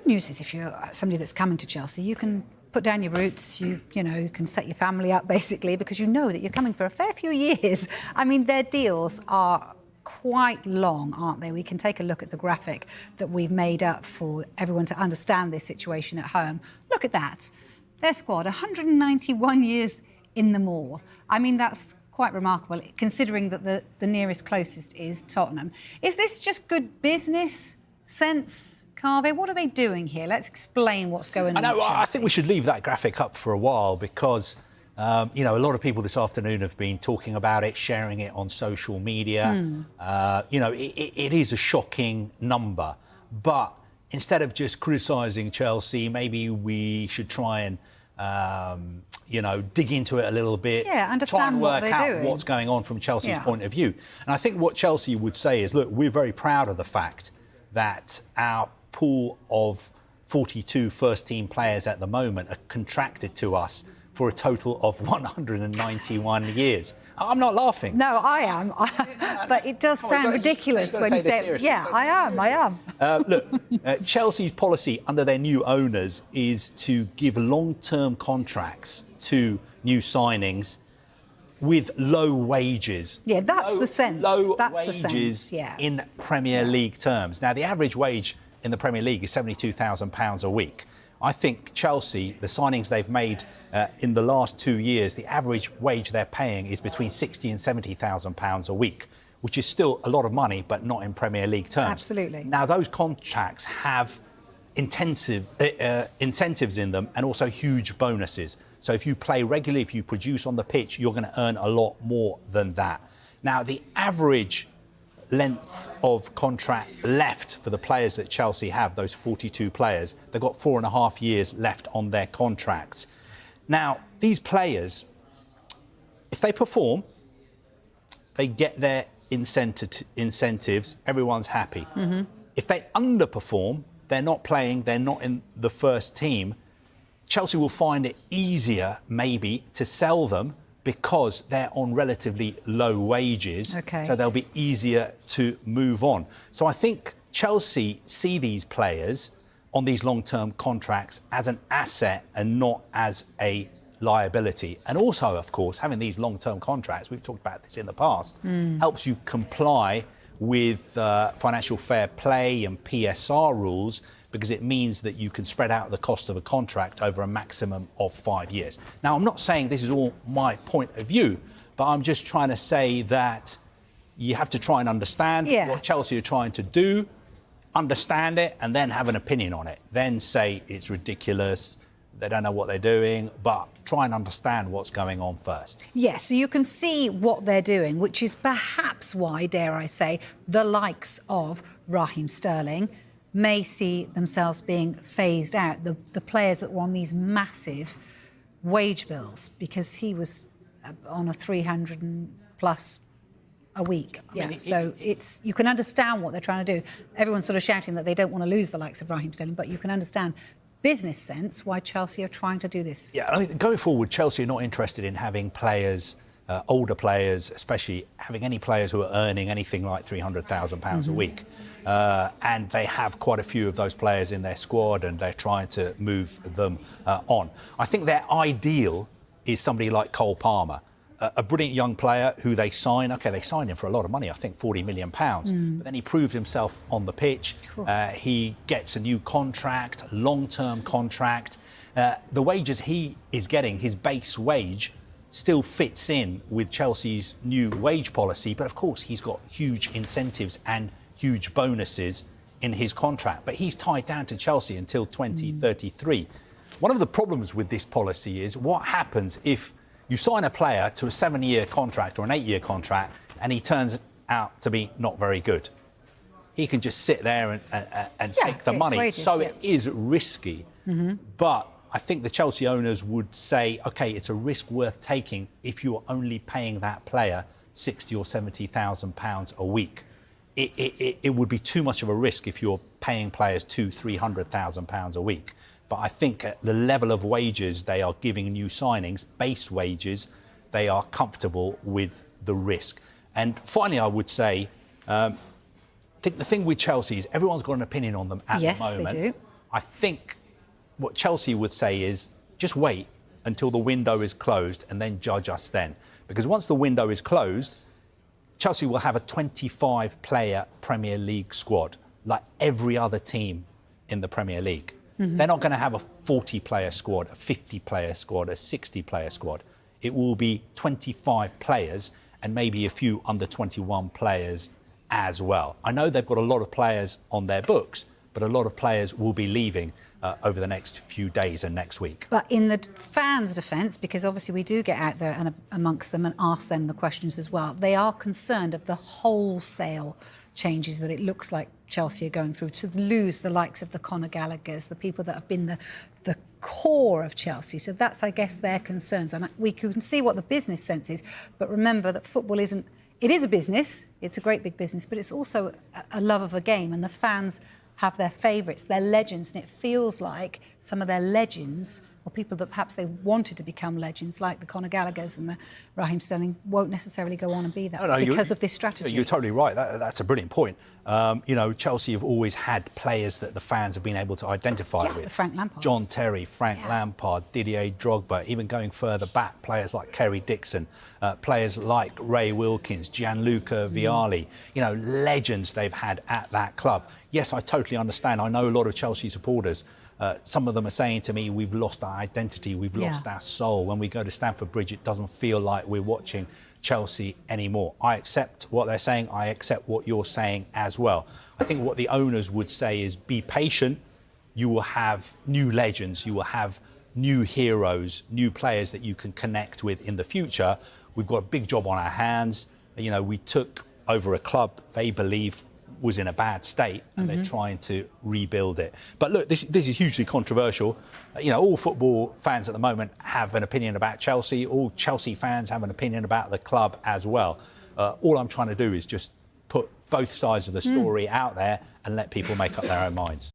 good news is if you're somebody that's coming to Chelsea, you can put down your roots, you can set your family up, basically, because you know that you're coming for a fair few years. I mean, their deals are quite long, aren't they? We can take a look at the graphic that we've made up for everyone to understand this situation at home. Look at that. Their squad, 191 years in the Moor. I mean, that's quite remarkable, considering that the nearest closest is Tottenham. Is this just good business sense, Kaveh? What are they doing here? Let's explain what's going on. I think we should leave that graphic up for a while because, a lot of people this afternoon have been talking about it, sharing it on social media. It is a shocking number. But instead of just criticising Chelsea, maybe we should try and, dig into it a little bit. Yeah, understand what they're doing. Try and work out what's going on from Chelsea's point of view. And I think what Chelsea would say is, look, we're very proud of the fact that our pool of 42 first-team players at the moment are contracted to us for a total of 191 years. I'm not laughing. No, I am. But it does sound ridiculous when you say it. Yeah, I am. Look, Chelsea's policy under their new owners is to give long-term contracts to new signings with low wages. Yeah, that's the sense. Low that's wages the sense. Yeah. in Premier League terms. Now, the average wage in the Premier League is £72,000 a week. I think Chelsea, the signings they've made in the last 2 years, the average wage they're paying is between £60,000 and £70,000 a week, which is still a lot of money, but not in Premier League terms. Absolutely. Now, those contracts have incentives in them and also huge bonuses. So if you play regularly, if you produce on the pitch, you're going to earn a lot more than that. Now, the average length of contract left for the players that Chelsea have, those 42 players, they've got 4.5 years left on their contracts. Now, these players, if they perform, they get their incentives, everyone's happy. Mm-hmm. If they underperform, they're not playing, they're not in the first team, Chelsea will find it easier, maybe, to sell them because they're on relatively low wages, so they'll be easier to move on. So I think Chelsea see these players on these long-term contracts as an asset and not as a liability. And also, of course, having these long-term contracts, we've talked about this in the past, helps you comply with financial fair play and PSR rules, because it means that you can spread out the cost of a contract over a maximum of 5 years. Now, I'm not saying this is all my point of view, but I'm just trying to say that you have to try and understand what Chelsea are trying to do, understand it, and then have an opinion on it. Then say it's ridiculous, they don't know what they're doing, but try and understand what's going on first. Yes, so you can see what they're doing, which is perhaps why, dare I say, the likes of Raheem Sterling may see themselves being phased out, the players that were on these massive wage bills, because he was on a 300 and plus a week. It's you can understand what they're trying to do. Everyone's sort of shouting that they don't want to lose the likes of Raheem Sterling, but you can understand business sense why Chelsea are trying to do this. Yeah, I think going forward, Chelsea are not interested in having players, older players, especially having any players who are earning anything like £300,000 a week. And they have quite a few of those players in their squad, and they're trying to move them on. I think their ideal is somebody like Cole Palmer, a brilliant young player who they sign. OK, they signed him for a lot of money, I think £40 million. But then he proved himself on the pitch. He gets a new contract, long-term contract. The wages he is getting, his base wage, still fits in with Chelsea's new wage policy. But of course, he's got huge incentives and huge bonuses in his contract. But he's tied down to Chelsea until 2033. One of the problems with this policy is what happens if you sign a player to a 7-year contract or an 8-year contract and he turns out to be not very good. He can just sit there and take the money. Wages, so it is risky. But I think the Chelsea owners would say, OK, it's a risk worth taking if you're only paying that player £60,000 or £70,000 a week. It would be too much of a risk if you're paying players £200,000-300,000 a week. But I think at the level of wages they are giving new signings, base wages, they are comfortable with the risk. And finally, I would say, I think the thing with Chelsea is everyone's got an opinion on them at the moment. Yes, they do. I think what Chelsea would say is just wait until the window is closed and then judge us then. Because once the window is closed, Chelsea will have a 25-player Premier League squad, like every other team in the Premier League. They're not going to have a 40-player squad, a 50-player squad, a 60-player squad. It will be 25 players and maybe a few under 21 players as well. I know they've got a lot of players on their books, but a lot of players will be leaving over the next few days and next week. But in the fans' defence, because obviously we do get out there and amongst them and ask them the questions as well, they are concerned of the wholesale changes that it looks like Chelsea are going through, to lose the likes of the Conor Gallaghers, the people that have been the core of Chelsea. So that's, I guess, their concerns. And we can see what the business sense is, but remember that football isn't... It is a business, it's a great big business, but it's also a love of a game, and the fans have their favourites, their legends, and it feels like some of their legends, or people that perhaps they wanted to become legends, like the Conor Gallaghers and the Raheem Sterling, won't necessarily go on and be that because of this strategy. You're totally right. That's a brilliant point. You know, Chelsea have always had players that the fans have been able to identify with. The Frank Lampard. John Terry, Frank Lampard, Didier Drogba, even going further back, players like Kerry Dixon, players like Ray Wilkins, Gianluca Vialli, you know, legends they've had at that club. Yes, I totally understand. I know a lot of Chelsea supporters. Some of them are saying to me, we've lost our identity, we've lost our soul. When we go to Stamford Bridge, it doesn't feel like we're watching Chelsea anymore. I accept what they're saying. I accept what you're saying as well. I think what the owners would say is be patient. You will have new legends. You will have new heroes, new players that you can connect with in the future. We've got a big job on our hands. You know, we took over a club they believe was in a bad state, and they're trying to rebuild it. But look, this is hugely controversial. You know, all football fans at the moment have an opinion about Chelsea. All Chelsea fans have an opinion about the club as well. All I'm trying to do is just put both sides of the story out there and let people make up their own minds.